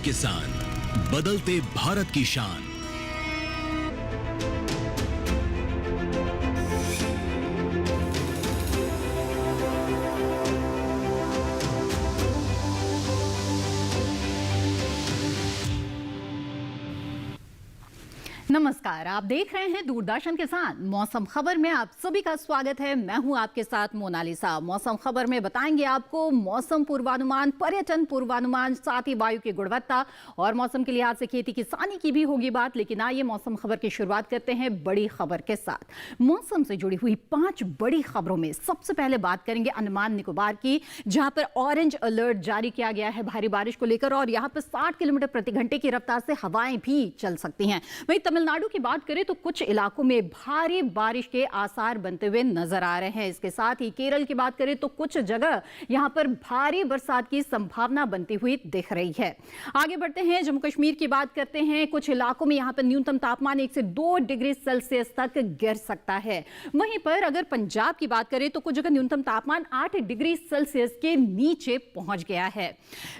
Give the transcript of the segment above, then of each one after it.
किसान, बदलते भारत की शान। नमस्कार, आप देख रहे हैं दूरदर्शन किसान। मौसम खबर में आप सभी का स्वागत है। मैं हूं आपके साथ मोनालिसा। मौसम खबर में बताएंगे आपको मौसम पूर्वानुमान, पर्यटन पूर्वानुमान, साथ ही वायु की गुणवत्ता और मौसम के लिहाज से खेती किसानी की भी होगी बात। लेकिन आइए मौसम खबर की शुरुआत करते हैं बड़ी खबर के साथ। मौसम से जुड़ी हुई 5 बड़ी खबरों में सबसे पहले बात करेंगे अंडमान निकोबार की, जहां पर ऑरेंज अलर्ट जारी किया गया है भारी बारिश को लेकर, और यहां पर 60 किलोमीटर प्रति घंटे की रफ्तार से हवाएं भी चल सकती हैं। वहीं तमिलनाडु की बात करें तो कुछ इलाकों में भारी बारिश के आसार बनते हुए नजर आ रहे हैं। इसके साथ ही केरल की बात करें तो कुछ जगह यहां पर भारी बरसात की संभावना बनती हुई दिख रही है। आगे बढ़ते हैं, जम्मू कश्मीर की बात करते हैं। कुछ इलाकों में यहां पर न्यूनतम तापमान 1 से 2 डिग्री सेल्सियस तक गिर सकता है। वहीं पर अगर पंजाब की बात करें तो कुछ जगह न्यूनतम तापमान 8 डिग्री सेल्सियस के नीचे पहुंच गया है।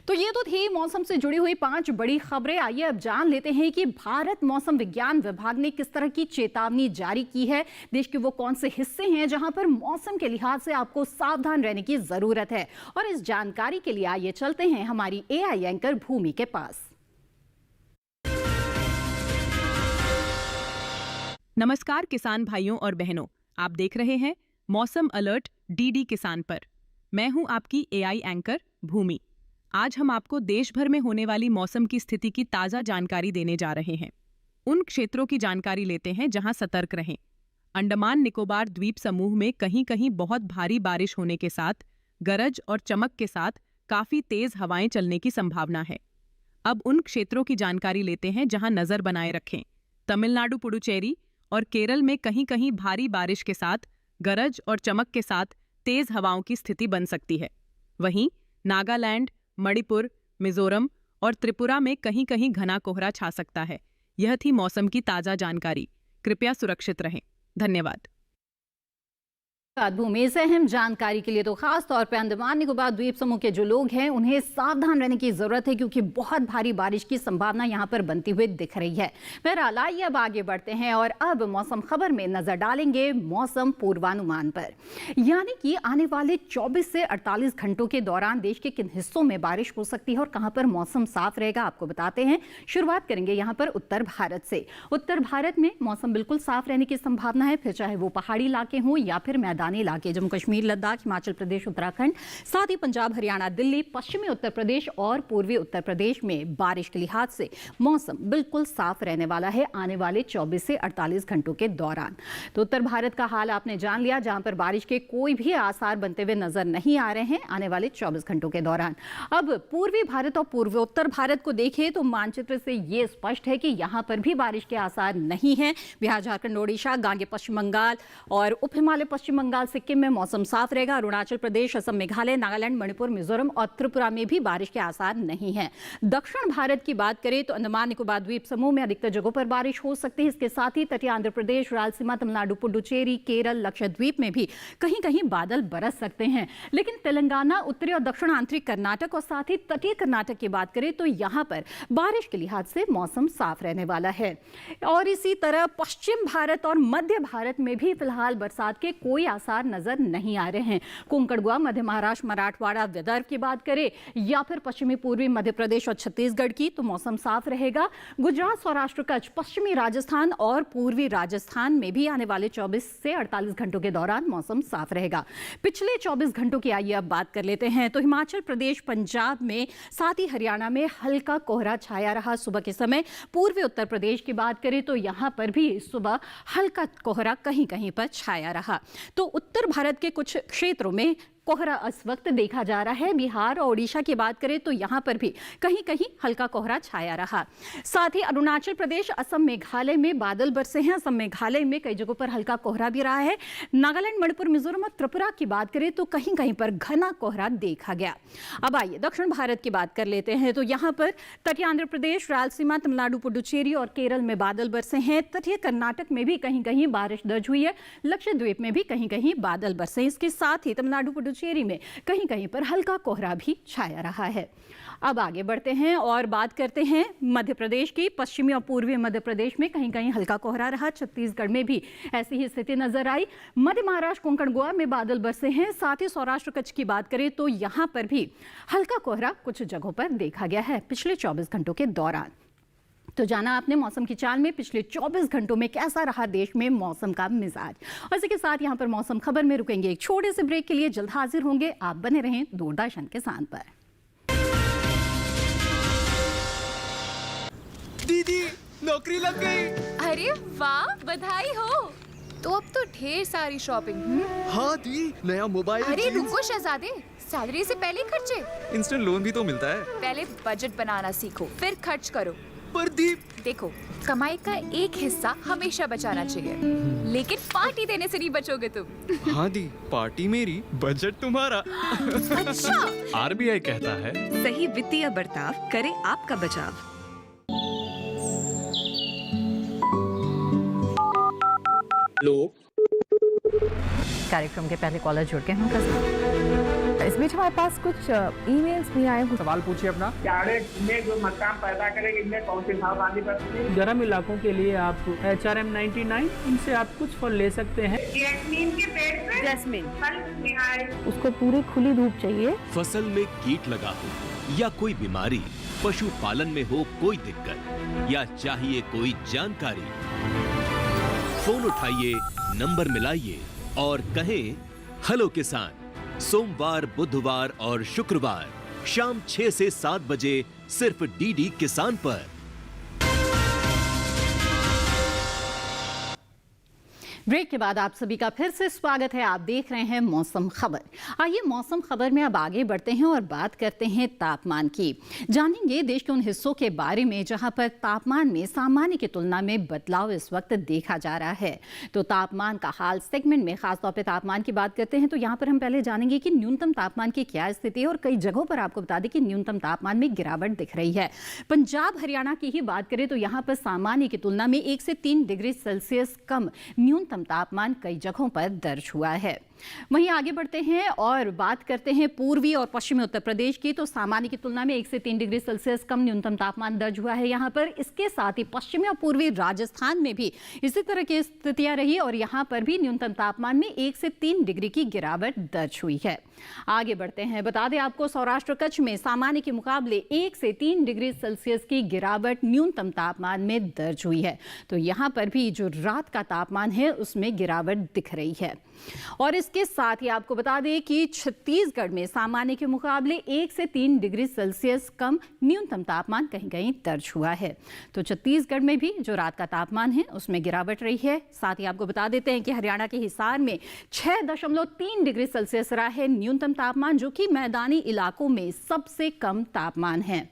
तो ये तो थी मौसम से जुड़ी हुई 5 बड़ी खबरें। आइए अब जान लेते हैं कि भारत मौसम विज्ञान विभाग ने किस तरह की चेतावनी जारी की है। देश के वो कौन से हिस्से हैं जहां पर मौसम के लिहाज से आपको सावधान रहने की जरूरत है। और इस जानकारी के लिए आइए चलते हैं हमारी एआई एंकर भूमि के पास। नमस्कार किसान भाइयों और बहनों, आप देख रहे हैं मौसम अलर्ट डीडी किसान पर। मैं हूं आपकी एआई एंकर भूमि। आज हम आपको देश भर में होने वाली मौसम की स्थिति की ताजा जानकारी देने जा रहे हैं। उन क्षेत्रों की जानकारी लेते हैं जहां सतर्क रहें। अंडमान निकोबार द्वीप समूह में कहीं कहीं बहुत भारी बारिश होने के साथ गरज और चमक के साथ काफी तेज हवाएं चलने की संभावना है। अब उन क्षेत्रों की जानकारी लेते हैं जहां नजर बनाए रखें। तमिलनाडु, पुडुचेरी और केरल में कहीं कहीं भारी बारिश के साथ गरज और चमक के साथ तेज हवाओं की स्थिति बन सकती है। वहीं नागालैंड, मणिपुर, मिजोरम और त्रिपुरा में कहीं कहीं घना कोहरा छा सकता है। यह थी मौसम की ताजा जानकारी। कृपया सुरक्षित रहें। धन्यवाद। भूमि से अहम जानकारी के लिए तो खास तौर पर अंडमान निकोबार द्वीप समूह के जो लोग हैं उन्हें सावधान रहने की जरूरत है, क्योंकि बहुत भारी बारिश की संभावना यहां पर बनती हुई दिख रही है। बहरहाल आइए अब आगे बढ़ते हैं और अब मौसम खबर में नजर डालेंगे मौसम पूर्वानुमान पर। यानी कि आने वाले 24 से 48 घंटों के दौरान देश के किन हिस्सों में बारिश हो सकती है और कहां पर मौसम साफ रहेगा, आपको बताते हैं। शुरुआत करेंगे यहां पर उत्तर भारत से। उत्तर भारत में मौसम बिल्कुल साफ रहने की संभावना है, फिर चाहे वो पहाड़ी इलाके हों या फिर मैदानी इलाके। जम्मू कश्मीर, लद्दाख, हिमाचल प्रदेश, उत्तराखंड, साथ ही पंजाब, हरियाणा, दिल्ली, पश्चिमी उत्तर प्रदेश और पूर्वी उत्तर प्रदेश में बारिश के लिहाज से मौसम बिल्कुल साफ रहने वाला है आने वाले 24 से 48 घंटों के दौरान। तो उत्तर भारत का हाल आपने जान लिया, जहां पर बारिश के कोई भी आसार बनते हुए नजर नहीं आ रहे हैं आने वाले 24 घंटों के दौरान। अब पूर्वी भारत और पूर्वोत्तर भारत को देखें तो मानचित्र से यह स्पष्ट है कि यहां पर भी बारिश के आसार नहीं है। बिहार, झारखंड, ओडिशा, गांगे पश्चिम बंगाल और उप हिमालय पश्चिम बंगाल, सिक्किम में मौसम साफ रहेगा। अरुणाचल प्रदेश, असम, मेघालय, नागालैंड, मणिपुर, मिजोरम और त्रिपुरा में भी बारिश के आसार नहीं हैं। दक्षिण भारत की बात करें तो अंडमान निकोबार द्वीप समूह में अधिकतर जगहों पर बारिश हो सकती है। इसके साथ ही तटीय आंध्र प्रदेश, रायलसीमा, तमिलनाडु, पुडुचेरी, केरल, लक्षद्वीप में भी कहीं कहीं बादल बरस सकते हैं। लेकिन तेलंगाना, उत्तरी और दक्षिण आंतरिक कर्नाटक और साथ ही तटीय कर्नाटक की बात करें तो यहां पर बारिश के लिहाज से मौसम साफ रहने वाला है। और इसी तरह पश्चिम भारत और मध्य भारत में भी फिलहाल बरसात के कोई आसार नजर नहीं आ रहे हैं। कोंकण, गोवा, मध्य महाराष्ट्र, मराठवाड़ा, विदर्भ की बात करें या फिर पश्चिमी पूर्वी मध्य प्रदेश और छत्तीसगढ़ की, तो मौसम साफ रहेगा। गुजरात, सौराष्ट्र, कच्छ, पश्चिमी राजस्थान और पूर्वी राजस्थान में भी आने वाले 24 से 48 घंटों के दौरान मौसम साफ रहेगा। पिछले 24 घंटों की आइए अब बात कर लेते हैं। तो हिमाचल प्रदेश, पंजाब में, साथ ही हरियाणा में हल्का कोहरा छाया रहा सुबह के समय। पूर्वी उत्तर प्रदेश की बात करें तो यहां पर भी सुबह हल्का कोहरा कहीं कहीं पर छाया रहा। तो उत्तर भारत के कुछ क्षेत्रों में कोहरा इस वक्त देखा जा रहा है। बिहार और ओडिशा की बात करें तो यहां पर भी कहीं कहीं हल्का कोहरा छाया रहा। साथ ही अरुणाचल प्रदेश, असम, मेघालय में बादल बरसे हैं। असम, मेघालय में कई जगहों पर हल्का कोहरा भी रहा है। नागालैंड, मणिपुर, मिजोरम और त्रिपुरा की बात करें तो कहीं कहीं पर घना कोहरा देखा गया। अब आइए दक्षिण भारत की बात कर लेते हैं। तो यहां पर तटीय आंध्र प्रदेश, रायलसीमा, तमिलनाडु, पुडुचेरी और केरल में बादल बरसे हैं। तटीय कर्नाटक में भी कहीं कहीं बारिश दर्ज हुई है। लक्षद्वीप में भी कहीं कहीं बादल बरसे। इसके साथ ही तमिलनाडु, पुडुचेरी में कहीं कहीं पर हल्का कोहरा भी छाया रहा है। अब आगे बढ़ते हैं और बात करते हैं मध्य प्रदेश की। पश्चिमी और पूर्वी मध्य प्रदेश में कहीं कहीं हल्का कोहरा रहा। छत्तीसगढ़ में भी ऐसी ही स्थिति नजर आई। मध्य महाराष्ट्र, कोंकण, गोवा में बादल बरसे हैं। साथ ही सौराष्ट्र कच्छ की बात करें तो यहाँ पर भी हल्का कोहरा कुछ जगहों पर देखा गया है पिछले 24 घंटों के दौरान। तो जाना आपने मौसम की चाल में पिछले 24 घंटों में कैसा रहा देश में मौसम का मिजाज। और इसी के साथ यहाँ पर मौसम खबर में रुकेंगे एक छोटे से ब्रेक के लिए। जल्द हाजिर होंगे, आप बने रहें दूरदर्शन किसान पर। दीदी नौकरी लग गई। अरे वाह, बधाई हो। तो अब तो ढेर सारी शॉपिंग। हाँ दी, नया मोबाइल। अरे रुको शहजादे, सैलरी से पहले खर्चे। इंस्टेंट लोन भी तो मिलता है। पहले बजट बनाना सीखो, फिर खर्च करो। पर दी, देखो, कमाई का एक हिस्सा हमेशा बचाना चाहिए, लेकिन पार्टी देने से नहीं बचोगे तुम। हाँ दी, पार्टी मेरी, बजट तुम्हारा। अच्छा। आरबीआई कहता है, सही वित्तीय बर्ताव करे आपका बचाव। लोग कार्यक्रम के पहले कॉलर जुड़ गए हैं। इस बीच हमारे पास कुछ ईमेल्स भी आए हैं। सवाल पूछिए अपना। कैडेट में जो मकान पैदा करेंगे, इनमें कौन सी सावधानी बरतनी है? गर्म इलाकों के लिए आप HRM 99 इनसे आप कुछ फल ले सकते हैं। जैस्मीन के पेड़ पे जैस्मिन, फल निहाय। उसको पूरी खुली धूप चाहिए। फसल में कीट लगा हो या कोई बीमारी, पशुपालन में हो कोई दिक्कत या चाहिए कोई जानकारी, फोन उठाइए, नंबर मिलाइए और कहें हेलो किसान। सोमवार, बुधवार और शुक्रवार शाम 6 से 7 बजे सिर्फ डीडी किसान पर। ब्रेक के बाद आप सभी का फिर से स्वागत है। आप देख रहे हैं मौसम खबर। आइए मौसम खबर में अब आगे बढ़ते हैं और बात करते हैं तापमान की। जानेंगे देश के उन हिस्सों के बारे में जहां पर तापमान में सामान्य की तुलना में बदलाव इस वक्त देखा जा रहा है। तो तापमान का हाल सेगमेंट में खासतौर पर तापमान की बात करते हैं तो यहाँ पर हम पहले जानेंगे कि न्यूनतम तापमान की क्या स्थिति है और कई जगहों पर आपको बता दें कि न्यूनतम तापमान में गिरावट दिख रही है। पंजाब हरियाणा की ही बात करें तो यहाँ पर सामान्य की तुलना में 1 से 3 डिग्री सेल्सियस कम न्यूनतम तापमान कई जगहों पर दर्ज हुआ है। वहीं आगे बढ़ते हैं और बात करते हैं पूर्वी और पश्चिमी उत्तर प्रदेश की। तो सामान्य की तुलना में 1 से 3 डिग्री सेल्सियस कम न्यूनतम तापमान दर्ज हुआ है यहाँ पर। इसके साथ ही पश्चिमी और पूर्वी राजस्थान में भी इसी तरह की स्थितियां रही और यहाँ पर भी न्यूनतम तापमान में 1 से 3 डिग्री की गिरावट दर्ज हुई है। आगे बढ़ते हैं, बता दें आपको सौराष्ट्र कच्छ में सामान्य के मुकाबले 1 से 3 डिग्री सेल्सियस की गिरावट न्यूनतम तापमान में दर्ज हुई है। तो यहाँ पर भी जो रात का तापमान है उसमें गिरावट दिख रही है। और इसके साथ ही आपको बता दें कि छत्तीसगढ़ में सामान्य के मुकाबले 1 से 3 डिग्री सेल्सियस कम न्यूनतम तापमान कहीं कहीं दर्ज हुआ है। तो छत्तीसगढ़ में भी जो रात का तापमान है उसमें गिरावट रही है। साथ ही आपको बता देते हैं कि हरियाणा के हिसार में 6.3 डिग्री सेल्सियस रहा है न्यूनतम तापमान, जो कि मैदानी इलाकों में सबसे कम तापमान है।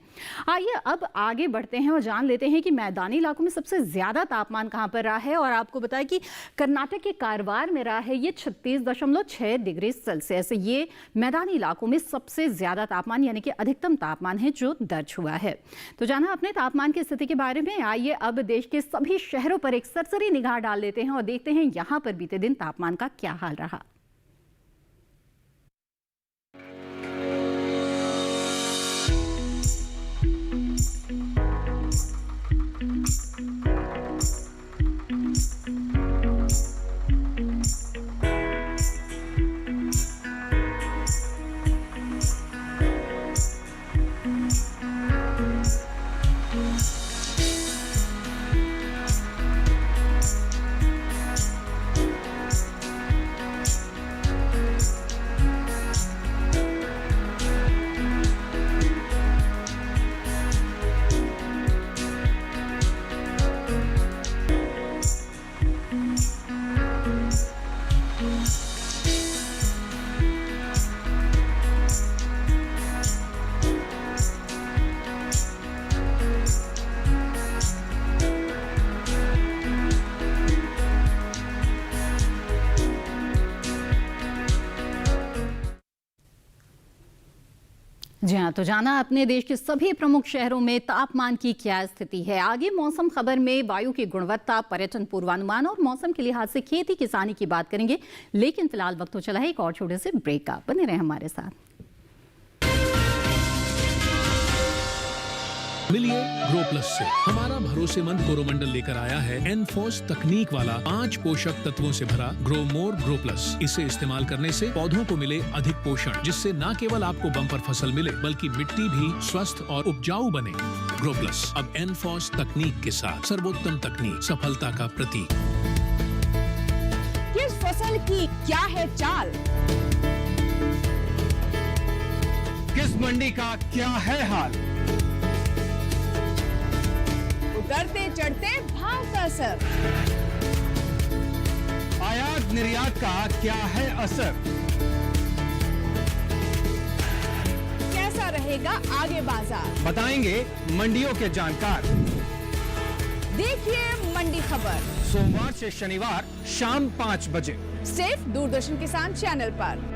आइए अब आगे बढ़ते हैं और जान लेते हैं कि मैदानी इलाकों में सबसे ज्यादा तापमान कहां पर रहा है। और आपको बताया कि कर्नाटक के कारवार में रहा है ये 36.6 डिग्री सेल्सियस। ये मैदानी इलाकों में सबसे ज्यादा तापमान यानी कि अधिकतम तापमान है जो दर्ज हुआ है। तो जाना अपने तापमान की स्थिति के बारे में, आइए अब देश के सभी शहरों पर एक सरसरी निगाह डाल लेते हैं और देखते हैं यहां पर बीते दिन तापमान का क्या हाल रहा। जी हाँ, तो जाना अपने देश के सभी प्रमुख शहरों में तापमान की क्या स्थिति है। आगे मौसम खबर में वायु की गुणवत्ता, पर्यटन पूर्वानुमान और मौसम के लिहाज से खेती किसानी की बात करेंगे। लेकिन फिलहाल वक्त तो चला है एक और छोटे से ब्रेक का। बने रहे हमारे साथ। मिलिए ग्रो प्लस से। हमारा भरोसेमंद कोरोमंडल लेकर आया है एनफोर्स तकनीक वाला 5 पोषक तत्वों से भरा ग्रो मोर ग्रो प्लस। इसे इस्तेमाल करने से पौधों को मिले अधिक पोषण, जिससे न केवल आपको बम्पर फसल मिले बल्कि मिट्टी भी स्वस्थ और उपजाऊ बने। ग्रो प्लस अब एनफोर्स तकनीक के साथ सर्वोत्तम तकनीक, सफलता का प्रतीक। किस फसल की क्या है चाल, किस मंडी का क्या है हाल, उतरते चढ़ते भाव का असर, आयात निर्यात का क्या है असर, कैसा रहेगा आगे बाजार, बताएंगे मंडियों के जानकार। देखिए मंडी खबर सोमवार से शनिवार शाम 5 बजे सिर्फ दूरदर्शन किसान चैनल पर।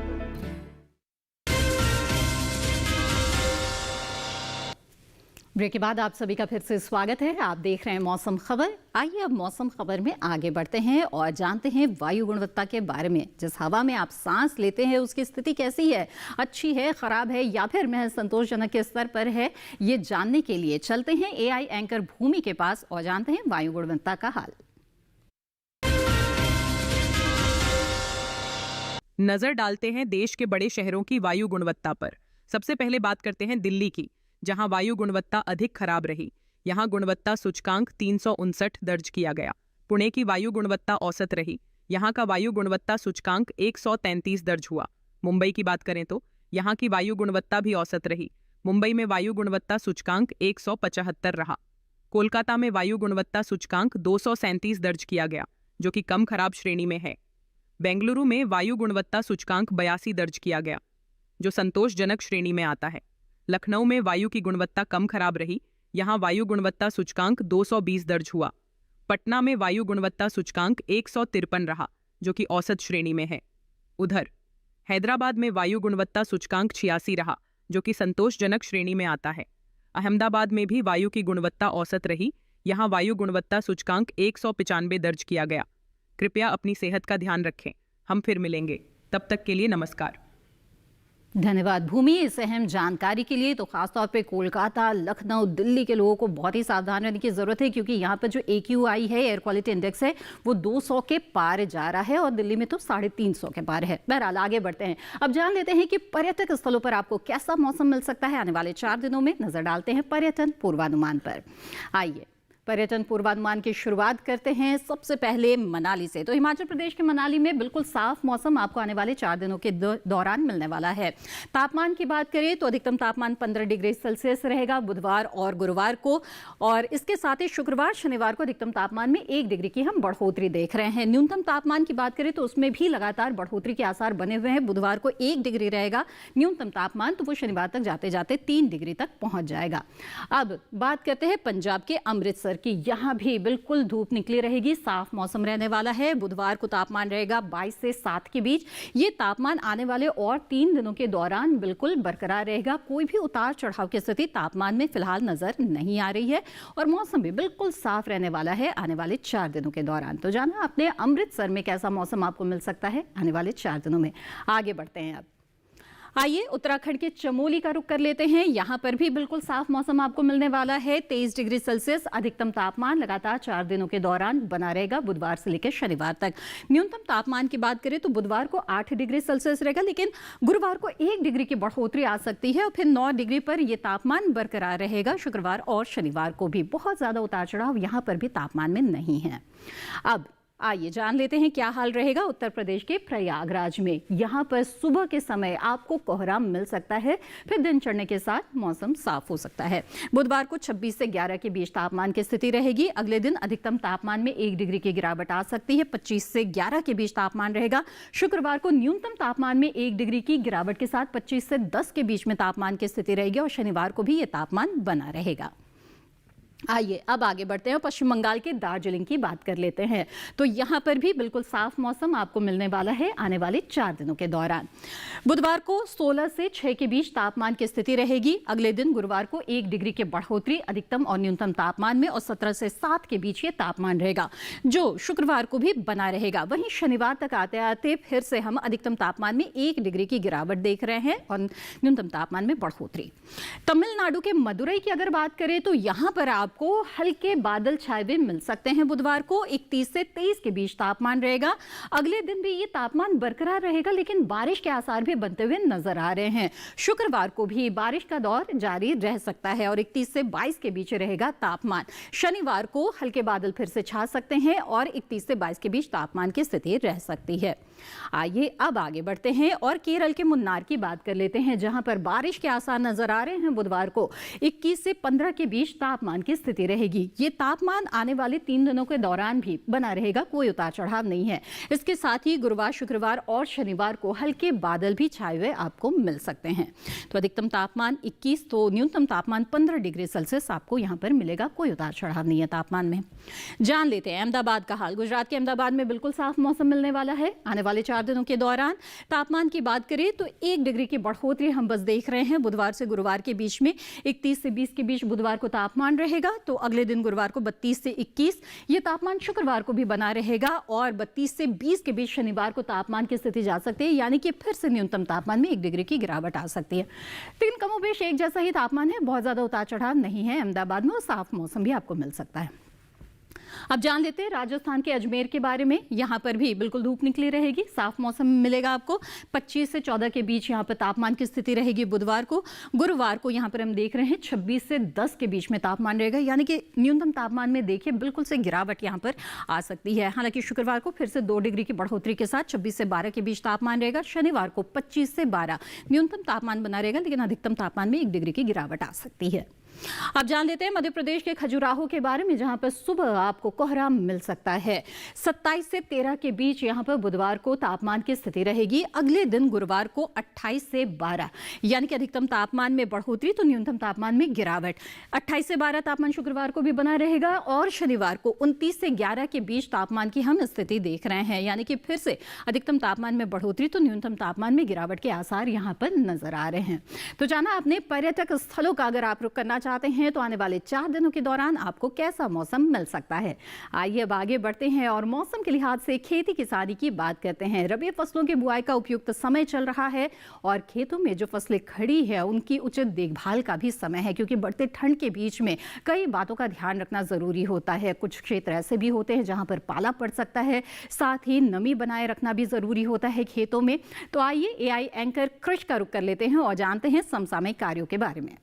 ब्रेक के बाद आप सभी का फिर से स्वागत है। आप देख रहे हैं मौसम खबर। आइए अब मौसम खबर में आगे बढ़ते हैं और जानते हैं वायु गुणवत्ता के बारे में। जिस हवा में आप सांस लेते हैं उसकी स्थिति कैसी है, अच्छी है, खराब है या फिर महज संतोषजनक के स्तर पर है, ये जानने के लिए चलते हैं एआई एंकर भूमि के पास और जानते हैं वायु गुणवत्ता का हाल। नजर डालते हैं देश के बड़े शहरों की वायु गुणवत्ता पर। सबसे पहले बात करते हैं दिल्ली की, जहां वायु गुणवत्ता अधिक खराब रही। यहां गुणवत्ता सूचकांक 359 दर्ज किया गया। पुणे की वायु गुणवत्ता औसत रही। यहां का वायु गुणवत्ता सूचकांक 133 दर्ज हुआ। मुंबई की बात करें तो यहां की वायु गुणवत्ता भी औसत रही। मुंबई में वायु गुणवत्ता सूचकांक 175 रहा। कोलकाता में वायु गुणवत्ता सूचकांक 237 दर्ज किया गया, जो कि कम खराब श्रेणी में है। बेंगलुरु में वायु गुणवत्ता सूचकांक 82 दर्ज किया गया, जो संतोषजनक श्रेणी में आता है। लखनऊ में वायु की गुणवत्ता कम खराब रही। यहां वायु गुणवत्ता सूचकांक 220 दर्ज हुआ। पटना में वायु गुणवत्ता सूचकांक 153 रहा, जो कि औसत श्रेणी में है। उधर हैदराबाद में वायु गुणवत्ता सूचकांक 86 रहा, जो कि संतोषजनक श्रेणी में आता है। अहमदाबाद में भी वायु की गुणवत्ता औसत रही। यहां वायु गुणवत्ता सूचकांक 195 दर्ज किया गया। कृपया अपनी सेहत का ध्यान रखें। हम फिर मिलेंगे, तब तक के लिए नमस्कार। धन्यवाद भूमि इस अहम जानकारी के लिए। तो खासतौर पे कोलकाता, लखनऊ, दिल्ली के लोगों को बहुत ही सावधान रहने की जरूरत है, क्योंकि यहाँ पर जो AQI है, एयर क्वालिटी इंडेक्स है, वो 200 के पार जा रहा है और दिल्ली में तो 350 के पार है। बहरहाल आगे बढ़ते हैं। अब जान लेते हैं कि पर्यटक स्थलों पर आपको कैसा मौसम मिल सकता है आने वाले 4 दिनों में। नजर डालते हैं पर्यटन पूर्वानुमान पर। आइए पर्यटन पूर्वानुमान की शुरुआत करते हैं सबसे पहले मनाली से। तो हिमाचल प्रदेश के मनाली में बिल्कुल साफ मौसम आपको आने वाले 4 दिनों के दौरान मिलने वाला है। तापमान की बात करें तो अधिकतम तापमान 15 डिग्री सेल्सियस रहेगा बुधवार और गुरुवार को, और इसके साथ ही शुक्रवार शनिवार को अधिकतम तापमान में 1 डिग्री की हम बढ़ोतरी देख रहे हैं। न्यूनतम तापमान की बात करें तो उसमें भी लगातार बढ़ोतरी के आसार बने हुए हैं। बुधवार को 1 डिग्री रहेगा न्यूनतम तापमान, तो वो शनिवार तक जाते जाते 3 डिग्री तक पहुंच जाएगा। अब बात करते हैं पंजाब के अमृतसर की। यहां भी बिल्कुल धूप निकली रहेगी, साफ मौसम रहने वाला है। बुधवार को तापमान रहेगा 22 से 7 के बीच। ये तापमान आने वाले और 3 दिनों के दौरान बिल्कुल बरकरार रहेगा। कोई भी उतार चढ़ाव की स्थिति तापमान में फिलहाल नजर नहीं आ रही है और मौसम भी बिल्कुल साफ रहने वाला है आने वाले 4 दिनों के दौरान। तो जाना अपने अमृतसर में कैसा मौसम आपको मिल सकता है आने वाले 4 दिनों में। आगे बढ़ते हैं। अब आइए उत्तराखंड के चमोली का रुख कर लेते हैं। यहाँ पर भी बिल्कुल साफ मौसम आपको मिलने वाला है। 23 डिग्री सेल्सियस अधिकतम तापमान लगातार 4 दिनों के दौरान बना रहेगा, बुधवार से लेकर शनिवार तक। न्यूनतम तापमान की बात करें तो बुधवार को 8 डिग्री सेल्सियस रहेगा, लेकिन गुरुवार को 1 डिग्री की बढ़ोतरी आ सकती है और फिर 9 डिग्री पर यह तापमान बरकरार रहेगा। शुक्रवार और शनिवार को भी बहुत ज्यादा उतार चढ़ाव यहाँ पर भी तापमान में नहीं है। अब आइए जान लेते हैं क्या हाल रहेगा उत्तर प्रदेश के प्रयागराज में। यहाँ पर सुबह के समय आपको कोहरा मिल सकता है, फिर दिन चढ़ने के साथ मौसम साफ हो सकता है। बुधवार को 26 से 11 के बीच तापमान की स्थिति रहेगी। अगले दिन अधिकतम तापमान में 1 डिग्री की गिरावट आ सकती है। 25 से 11 के बीच तापमान रहेगा। शुक्रवार को न्यूनतम तापमान में 1 डिग्री की गिरावट के साथ 25 से 10 के बीच में तापमान की स्थिति रहेगी और शनिवार को भी ये तापमान बना रहेगा। आइए अब आगे बढ़ते हैं और पश्चिम बंगाल के दार्जिलिंग की बात कर लेते हैं। तो यहाँ पर भी बिल्कुल साफ मौसम आपको मिलने वाला है आने वाले 4 दिनों के दौरान। बुधवार को 16 से 6 के बीच तापमान की स्थिति रहेगी। अगले दिन गुरुवार को 1 डिग्री की बढ़ोतरी अधिकतम और न्यूनतम तापमान में और 17 से 7 के बीच ये तापमान रहेगा, जो शुक्रवार को भी बना रहेगा। वहीं शनिवार तक आते आते फिर से हम अधिकतम तापमान में 1 डिग्री की गिरावट देख रहे हैं और न्यूनतम तापमान में बढ़ोतरी। तमिलनाडु के मदुरई की अगर बात करें तो यहाँ पर आपको हल्के बादल छाए हुए मिल सकते हैं। बुधवार को 31 से 23 के बीच तापमान रहेगा। अगले दिन भी ये तापमान बरकरार रहेगा, लेकिन बारिश के आसार भी बनते हुए नजर आ रहे हैं। शुक्रवार को भी बारिश का दौर जारी रह सकता है और 31 से 22 के बीच रहेगा तापमान। शनिवार को हल्के बादल फिर से छा सकते हैं और 31 से 22 के बीच तापमान की स्थिति रह सकती है। आइए अब आगे बढ़ते हैं और केरल के मुन्नार की बात कर लेते हैं, जहां पर बारिश के आसार नजर आ रहे हैं। बुधवार को 21 से 15 के बीच तापमान की स्थिति रहेगी। ये तापमान आने वाले 3 दिनों के दौरान भी बना रहेगा, कोई उतार चढ़ाव नहीं है। इसके साथ ही गुरुवार, शुक्रवार और शनिवार को हल्के बादल भी छाए हुए आपको मिल सकते हैं। तो अधिकतम तापमान 21 तो न्यूनतम तापमान 15 डिग्री सेल्सियस आपको यहाँ पर मिलेगा, कोई उतार चढ़ाव नहीं है तापमान में। जान लेते हैं अहमदाबाद का हाल। गुजरात के अहमदाबाद में बिल्कुल साफ मौसम मिलने वाला है आने वाले 4 दिनों के दौरान। तापमान की बात करें तो 1 डिग्री की बढ़ोतरी हम बस देख रहे हैं। बुधवार से गुरुवार के बीच में 31 से 20 के बीच बुधवार को तापमान रहेगा, तो अगले दिन गुरुवार को 32 से 21 ये तापमान शुक्रवार को भी बना रहेगा और 32 से 20 के बीच शनिवार को तापमान की स्थिति जा सकती है, यानी कि फिर से न्यूनतम तापमान में 1 डिग्री की गिरावट आ सकती है। लेकिन कमोबेश एक जैसा ही तापमान है, बहुत ज्यादा उतार चढ़ाव नहीं है अहमदाबाद में और साफ मौसम भी आपको मिल सकता है। अब जान लेते हैं राजस्थान के अजमेर के बारे में। यहाँ पर भी बिल्कुल धूप निकली रहेगी, साफ मौसम मिलेगा आपको। 25 से 14 के बीच यहाँ पर तापमान की स्थिति रहेगी बुधवार को। गुरुवार को यहाँ पर हम देख रहे हैं 26 से 10 के बीच में तापमान रहेगा, यानी कि न्यूनतम तापमान में देखिए बिल्कुल से गिरावट यहाँ पर आ सकती है। हालांकि शुक्रवार को फिर से 2 डिग्री की बढ़ोतरी के साथ 26 से 12 के बीच तापमान रहेगा। शनिवार को 25 से 12 न्यूनतम तापमान बना रहेगा, लेकिन अधिकतम तापमान में 1 डिग्री की गिरावट आ सकती है। अब जान लेते हैं मध्य प्रदेश के खजुराहो के बारे में, जहां पर सुबह आपको कोहरा मिल सकता है। 27 से 13 के बीच यहां पर बुधवार को तापमान की स्थिति रहेगी। अगले दिन गुरुवार को 28 से 12 यानी कि अधिकतम तापमान में बढ़ोतरी तो न्यूनतम तापमान में गिरावट। 28 से 12 तापमान शुक्रवार को भी बना रहेगा और शनिवार को 29 से 11 के बीच तापमान की हम स्थिति देख रहे हैं, यानी कि फिर से अधिकतम तापमान में बढ़ोतरी तो न्यूनतम तापमान में गिरावट के आसार यहां पर नजर आ रहे हैं। तो जाना आपने पर्यटक स्थलों का अगर आप रुक करना चाहते हैं तो आने वाले 4 दिनों के दौरान आपको कैसा मौसम मिल सकता है। आइए अब आगे बढ़ते हैं और मौसम के लिहाज से खेती किसानी की बात करते हैं। रबी फसलों की बुआई का उपयुक्त समय चल रहा है और खेतों में जो फसलें खड़ी है उनकी उचित देखभाल का भी समय है, क्योंकि बढ़ते ठंड के बीच में कई बातों का ध्यान रखना जरूरी होता है। कुछ क्षेत्र ऐसे भी होते हैं जहां पर पाला पड़ सकता है, साथ ही नमी बनाए रखना भी जरूरी होता है खेतों में। तो आइए एआई एंकर कृष का रुख कर लेते हैं और जानते हैं समसामयिक कार्यों के बारे में।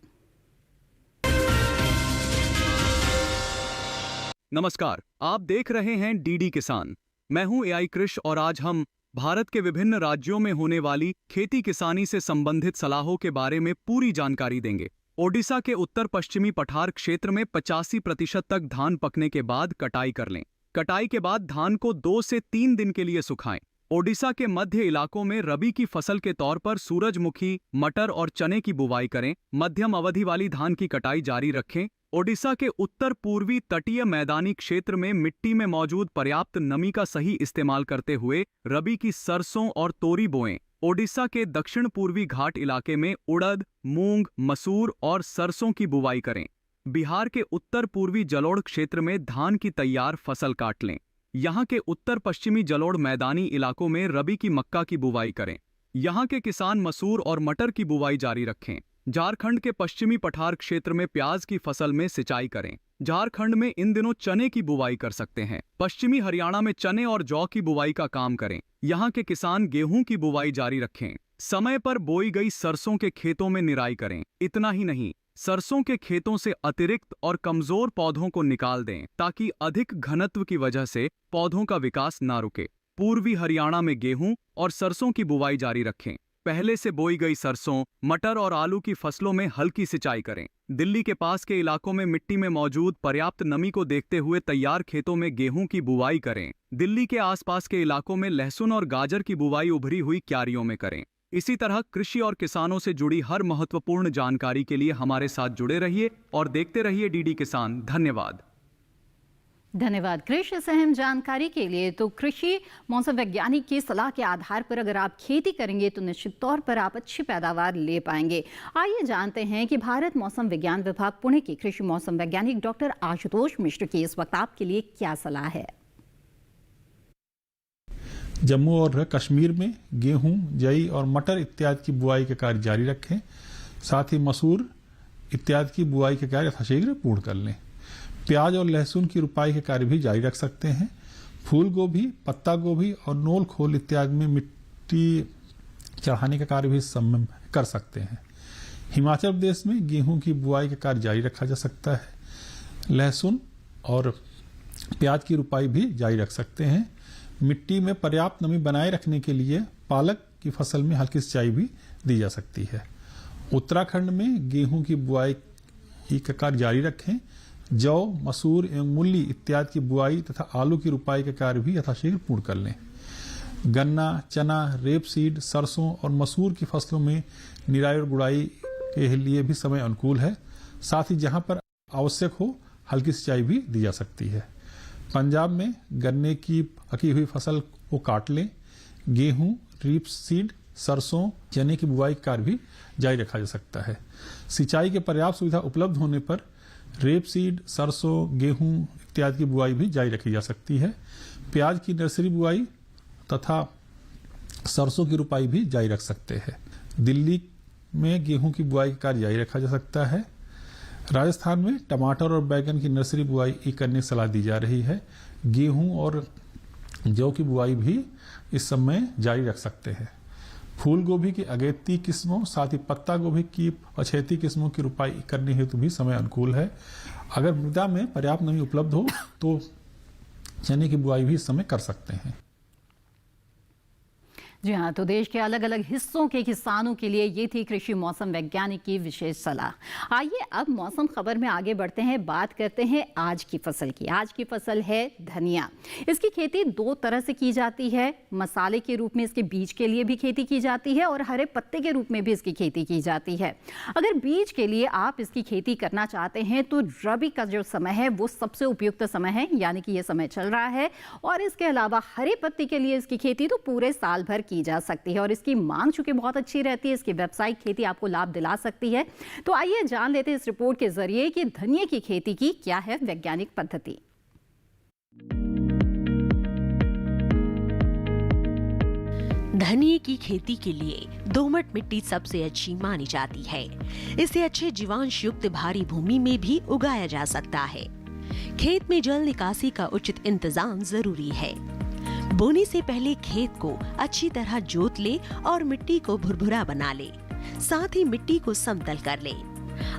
नमस्कार, आप देख रहे हैं डीडी किसान। मैं हूं एआई कृष और आज हम भारत के विभिन्न राज्यों में होने वाली खेती किसानी से संबंधित सलाहों के बारे में पूरी जानकारी देंगे। ओडिशा के उत्तर पश्चिमी पठार क्षेत्र में 85% तक धान पकने के बाद कटाई कर लें। कटाई के बाद धान को 2 से 3 दिन के लिए सुखाएं। ओडिशा के मध्य इलाकों में रबी की फसल के तौर पर सूरजमुखी, मटर और चने की बुवाई करें। मध्यम अवधि वाली धान की कटाई जारी रखें। ओडिशा के उत्तर पूर्वी तटीय मैदानी क्षेत्र में मिट्टी में मौजूद पर्याप्त नमी का सही इस्तेमाल करते हुए रबी की सरसों और तोरी बोएं। ओडिशा के दक्षिण पूर्वी घाट इलाके में उड़द, मूंग, मसूर और सरसों की बुवाई करें। बिहार के उत्तर पूर्वी जलोढ़ क्षेत्र में धान की तैयार फसल काट लें। यहाँ के उत्तर पश्चिमी जलोढ़ मैदानी इलाकों में रबी की मक्का की बुवाई करें। यहाँ के किसान मसूर और मटर की बुवाई जारी रखें। झारखंड के पश्चिमी पठार क्षेत्र में प्याज की फसल में सिंचाई करें। झारखंड में इन दिनों चने की बुवाई कर सकते हैं। पश्चिमी हरियाणा में चने और जौ की बुवाई का काम करें। यहाँ के किसान गेहूं की बुवाई जारी रखें। समय पर बोई गई सरसों के खेतों में निराई करें। इतना ही नहीं, सरसों के खेतों से अतिरिक्त और कमजोर पौधों को निकाल दें ताकि अधिक घनत्व की वजह से पौधों का विकास ना रुके। पूर्वी हरियाणा में गेहूं और सरसों की बुवाई जारी रखें। पहले से बोई गई सरसों, मटर और आलू की फसलों में हल्की सिंचाई करें। दिल्ली के पास के इलाकों में मिट्टी में मौजूद पर्याप्त नमी को देखते हुए तैयार खेतों में गेहूं की बुवाई करें। दिल्ली के आसपास के इलाकों में लहसुन और गाजर की बुवाई उभरी हुई क्यारियों में करें। इसी तरह कृषि और किसानों से जुड़ी हर महत्वपूर्ण जानकारी के लिए हमारे साथ जुड़े रहिए और देखते रहिए डीडी किसान। धन्यवाद। धन्यवाद कृषि इस अहम जानकारी के लिए। तो कृषि मौसम वैज्ञानिक की सलाह के आधार पर अगर आप खेती करेंगे तो निश्चित तौर पर आप अच्छी पैदावार ले पाएंगे। आइए जानते हैं कि भारत मौसम विज्ञान विभाग पुणे के कृषि मौसम वैज्ञानिक डॉक्टर आशुतोष मिश्र की इस वक्त आपके लिए क्या सलाह है। जम्मू और कश्मीर में गेहूं, जई और मटर इत्यादि की बुआई के कार्य जारी रखें। साथ ही मसूर इत्यादि की बुआई के कार्य यथाशीघ्र पूर्ण कर लें। प्याज और लहसुन की रुपाई के कार्य भी जारी रख सकते हैं। फूल गोभी, पत्ता गोभी और नोल खोल इत्यादि में मिट्टी चढ़ाने का कार्य भी समय कर सकते हैं। हिमाचल प्रदेश में गेहूं की बुआई का कार्य जारी रखा जा सकता है। लहसुन और प्याज की रुपाई भी जारी रख सकते हैं। मिट्टी में पर्याप्त नमी बनाए रखने के लिए पालक की फसल में हल्की सिंचाई भी दी जा सकती है। उत्तराखंड में गेहूं की बुआई का कार्य जारी रखें। जौ, मसूर एवं मूली इत्यादि की बुआई तथा आलू की रुपाई का कार्य भी यथाशीघ्र पूर्ण कर लें। गन्ना, चना, रेपसीड, सरसों और मसूर की फसलों में निराई और गुड़ाई के लिए भी समय अनुकूल है। साथ ही जहां पर आवश्यक हो हल्की सिंचाई भी दी जा सकती है। पंजाब में गन्ने की पकी हुई फसल को काट लें। गेहूं, रेपसीड, सरसों, चने की बुआई का कार्य भी जारी रखा जा सकता है। सिंचाई के पर्याप्त सुविधा उपलब्ध होने पर रेपसीड, सरसों, गेहूं इत्यादि की बुआई भी जारी रखी जा सकती है। प्याज की नर्सरी बुआई तथा सरसों की रुपाई भी जारी रख सकते हैं। दिल्ली में गेहूं की बुआई का कार्य जारी रखा जा सकता है। राजस्थान में टमाटर और बैगन की नर्सरी बुआई करने की सलाह दी जा रही है। गेहूं और जौ की बुआई भी इस समय जारी रख सकते हैं। फूल गोभी की अगेती किस्मों, साथ ही पत्ता गोभी की अछेती किस्मों की रुपाई करने हेतु भी समय अनुकूल है। अगर मृदा में पर्याप्त नमी उपलब्ध हो तो चने की बुआई भी इस समय कर सकते हैं। जी हाँ, तो देश के अलग अलग हिस्सों के किसानों के लिए ये थी कृषि मौसम वैज्ञानिक की विशेष सलाह। आइए अब मौसम खबर में आगे बढ़ते हैं, बात करते हैं आज की फसल की। आज की फसल है धनिया। इसकी खेती दो तरह से की जाती है। मसाले के रूप में इसके बीज के लिए भी खेती की जाती है और हरे पत्ते के रूप में भी इसकी खेती की जाती है। अगर बीज के लिए आप इसकी खेती करना चाहते हैं तो रबी का जो समय है वो सबसे उपयुक्त समय है, यानी कि ये समय चल रहा है। और इसके अलावा हरे पत्ते के लिए इसकी खेती तो पूरे साल भर की जा सकती है और इसकी मांग चूंकि बहुत अच्छी रहती है, इसकी व्यावसायिक खेती आपको लाभ दिला सकती है। तो आइए जान लेते हैं इस रिपोर्ट के जरिए कि धनिया की खेती की क्या है वैज्ञानिक पद्धति। धनिया की खेती के लिए दोमट मिट्टी सबसे अच्छी मानी जाती है। इसे अच्छे जीवांश युक्त भारी भूमि में भी उगाया जा सकता है। खेत में जल निकासी का उचित इंतजाम जरूरी है। बोने से पहले खेत को अच्छी तरह जोत ले और मिट्टी को भुरभुरा बना ले। साथ ही मिट्टी को समतल कर ले।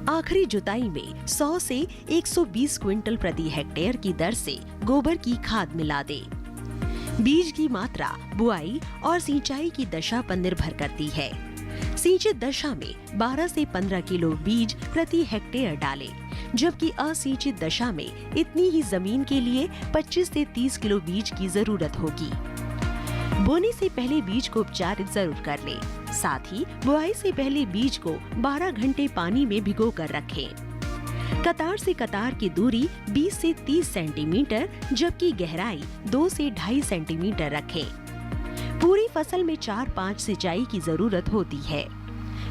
आखिरी जुताई में 100 से 120 क्विंटल प्रति हेक्टेयर की दर से गोबर की खाद मिला दे। बीज की मात्रा बुआई और सिंचाई की दशा पर निर्भर करती है। सिंचित दशा में 12 से 15 किलो बीज प्रति हेक्टेयर डालें, जबकि असिंचित दशा में इतनी ही जमीन के लिए 25 से 30 किलो बीज की जरूरत होगी। बोने से पहले बीज को उपचारित जरूर कर लें। साथ ही बुआई से पहले बीज को 12 घंटे पानी में भिगो कर रखें। कतार से कतार की दूरी 20 से 30 सेंटीमीटर, जबकि गहराई 2 से 2.5 सेंटीमीटर रखें। पूरी फसल में 4-5 सिंचाई की जरूरत होती है।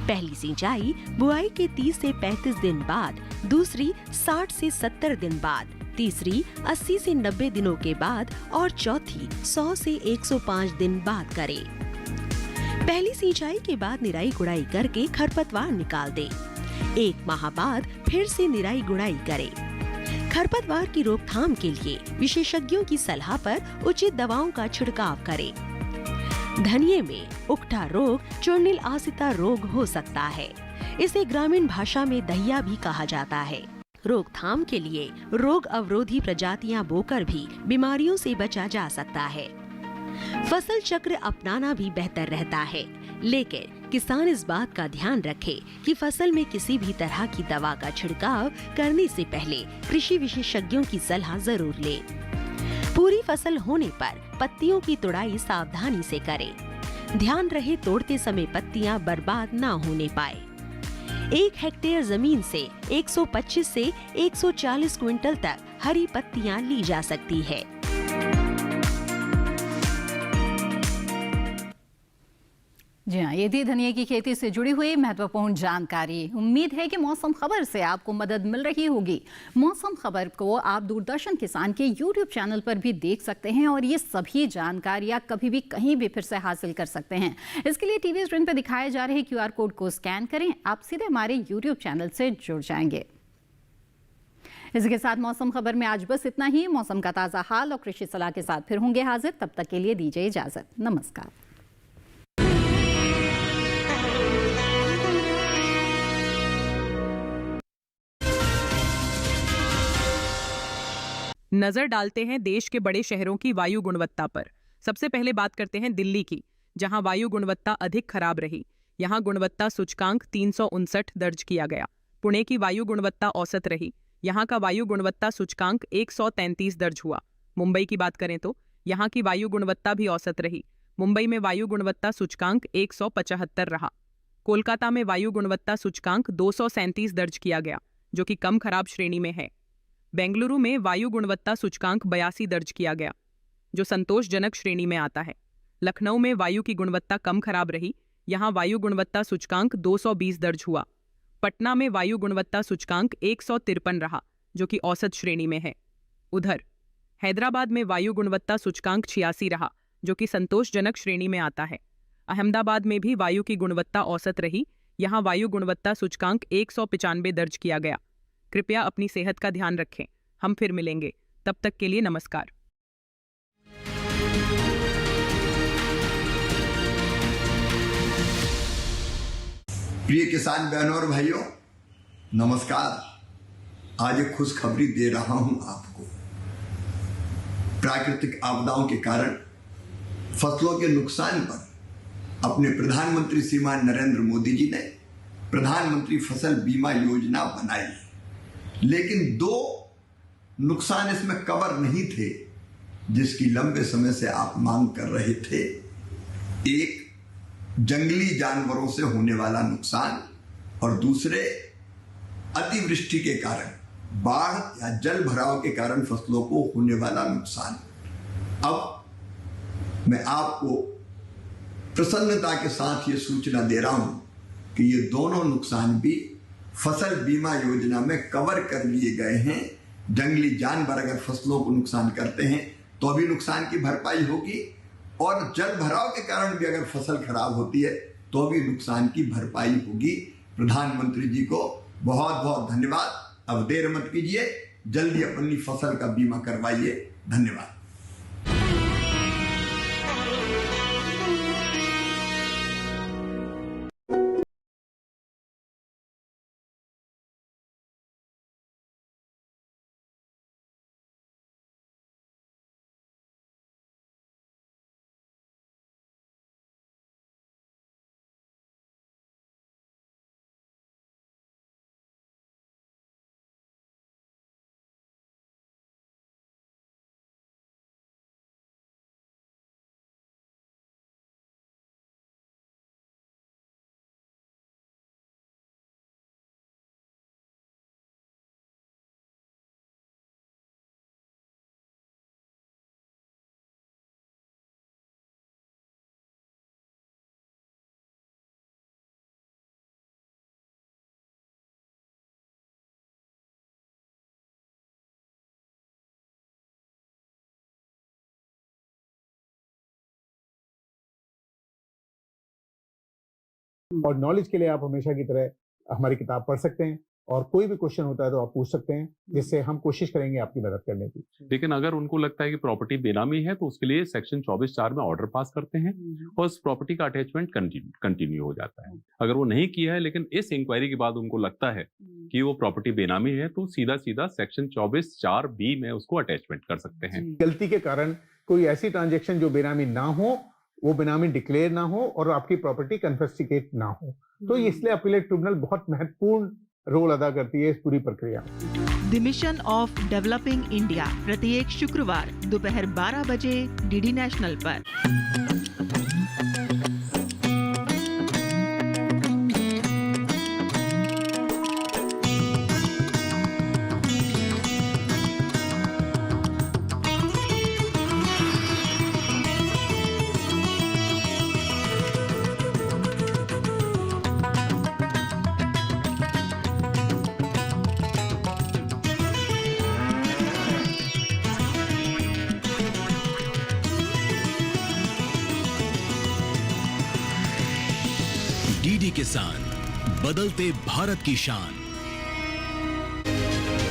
पहली सिंचाई बुआई के 30 से 35 दिन बाद, दूसरी 60 से 70 दिन बाद, तीसरी 80 से 90 दिनों के बाद और चौथी 100 से 105 दिन बाद करें। पहली सिंचाई के बाद निराई गुड़ाई करके खरपतवार निकाल दें। 1 माह बाद फिर से निराई गुड़ाई करें। खरपतवार की रोकथाम के लिए विशेषज्ञों की सलाह पर उचित दवाओं का छिड़काव करें। धनिये में उकठा रोग चूर्णिल आसिता रोग हो सकता है। इसे ग्रामीण भाषा में दहिया भी कहा जाता है। रोकथाम के लिए रोग अवरोधी प्रजातियां बोकर भी बीमारियों से बचा जा सकता है। फसल चक्र अपनाना भी बेहतर रहता है, लेकिन किसान इस बात का ध्यान रखे कि फसल में किसी भी तरह की दवा का छिड़काव करने से पहले कृषि विशेषज्ञों की सलाह जरूर ले। पूरी फसल होने पर पत्तियों की तुड़ाई सावधानी से करें। ध्यान रहे तोड़ते समय पत्तियां बर्बाद ना होने पाए। 1 हेक्टेयर जमीन से 125 से 140 क्विंटल तक हरी पत्तियां ली जा सकती है। जी हाँ, ये थी धनिया की खेती से जुड़ी हुई महत्वपूर्ण जानकारी। उम्मीद है कि मौसम खबर से आपको मदद मिल रही होगी। मौसम खबर को आप दूरदर्शन किसान के YouTube चैनल पर भी देख सकते हैं और ये सभी जानकारियाँ कभी भी कहीं भी फिर से हासिल कर सकते हैं। इसके लिए टीवी स्क्रीन पर दिखाए जा रहे QR कोड को स्कैन करें, आप सीधे हमारे YouTube चैनल से जुड़ जाएंगे। इसके साथ मौसम खबर में आज बस इतना ही। मौसम का ताज़ा हाल और कृषि सलाह के साथ फिर होंगे हाजिर। तब तक के लिए दीजिए इजाजत। नमस्कार। नजर डालते हैं देश के बड़े शहरों की वायु गुणवत्ता पर। सबसे पहले बात करते हैं दिल्ली की, जहां वायु गुणवत्ता अधिक खराब रही। यहां गुणवत्ता सूचकांक 359 दर्ज किया गया। पुणे की वायु गुणवत्ता औसत रही। यहां का वायु गुणवत्ता सूचकांक 133 दर्ज हुआ। मुंबई की बात करें तो यहां की वायु गुणवत्ता भी औसत रही। मुंबई में वायु गुणवत्ता सूचकांक 175 रहा। कोलकाता में वायु गुणवत्ता सूचकांक 237 दर्ज किया गया, जो कि कम खराब श्रेणी में है। बेंगलुरु में वायु गुणवत्ता सूचकांक 82 दर्ज किया गया, जो संतोषजनक श्रेणी में आता है। लखनऊ में वायु की गुणवत्ता कम खराब रही। यहां वायु गुणवत्ता सूचकांक 220 दर्ज हुआ। पटना में वायु गुणवत्ता सूचकांक 153 रहा, जो कि औसत श्रेणी में है। उधर हैदराबाद में वायु गुणवत्ता सूचकांक 86 रहा, जो कि संतोषजनक श्रेणी में आता है। अहमदाबाद में भी वायु की गुणवत्ता औसत रही। यहां वायु गुणवत्ता सूचकांक 195 दर्ज किया गया। कृपया अपनी सेहत का ध्यान रखें। हम फिर मिलेंगे, तब तक के लिए नमस्कार। प्रिय किसान बहनों और भाइयों, नमस्कार। आज एक खुशखबरी दे रहा हूं आपको। प्राकृतिक आपदाओं के कारण फसलों के नुकसान पर अपने प्रधानमंत्री श्रीमान नरेंद्र मोदी जी ने प्रधानमंत्री फसल बीमा योजना बनाई, लेकिन 2 नुकसान इसमें कवर नहीं थे जिसकी लंबे समय से आप मांग कर रहे थे। एक, जंगली जानवरों से होने वाला नुकसान, और दूसरे, अतिवृष्टि के कारण, बाढ़ या जल भराव के कारण फसलों को होने वाला नुकसान। अब मैं आपको प्रसन्नता के साथ ये सूचना दे रहा हूं कि ये दोनों नुकसान भी फसल बीमा योजना में कवर कर लिए गए हैं। जंगली जानवर अगर फसलों को नुकसान करते हैं तो भी नुकसान की भरपाई होगी, और जल भराव के कारण भी अगर फसल खराब होती है तो भी नुकसान की भरपाई होगी। प्रधानमंत्री जी को बहुत बहुत धन्यवाद। अब देर मत कीजिए, जल्दी अपनी फसल का बीमा करवाइए। धन्यवाद। और नॉलेज के लिए आप हमेशा की तरह हमारी किताब पढ़ सकते हैं, और कोई भी क्वेश्चन होता है तो आप पूछ सकते हैं, जिससे हम कोशिश करेंगे आपकी मदद करने की। लेकिन अगर उनको लगता है कि प्रॉपर्टी बेनामी है तो उसके लिए सेक्शन 24(4) में ऑर्डर पास करते हैं और उस प्रॉपर्टी का अटैचमेंट कंटिन्यू हो जाता है। अगर वो नहीं किया है लेकिन इस इंक्वायरी के बाद उनको लगता है कि वो प्रॉपर्टी बेनामी है तो सीधा सीधा सेक्शन 24(4)(b) में उसको अटैचमेंट कर सकते हैं। गलती के कारण कोई ऐसी ट्रांजेक्शन जो बेनामी ना हो, वो बेनामी डिक्लेयर ना हो और आपकी प्रॉपर्टी कन्फिस्केट ना हो, तो इसलिए अपीलेट ट्रिब्यूनल बहुत महत्वपूर्ण रोल अदा करती है इस पूरी प्रक्रिया में। The mission of developing India प्रत्येक शुक्रवार दोपहर 12 बजे डीडी नेशनल पर। डीडी किसान, बदलते भारत की शान।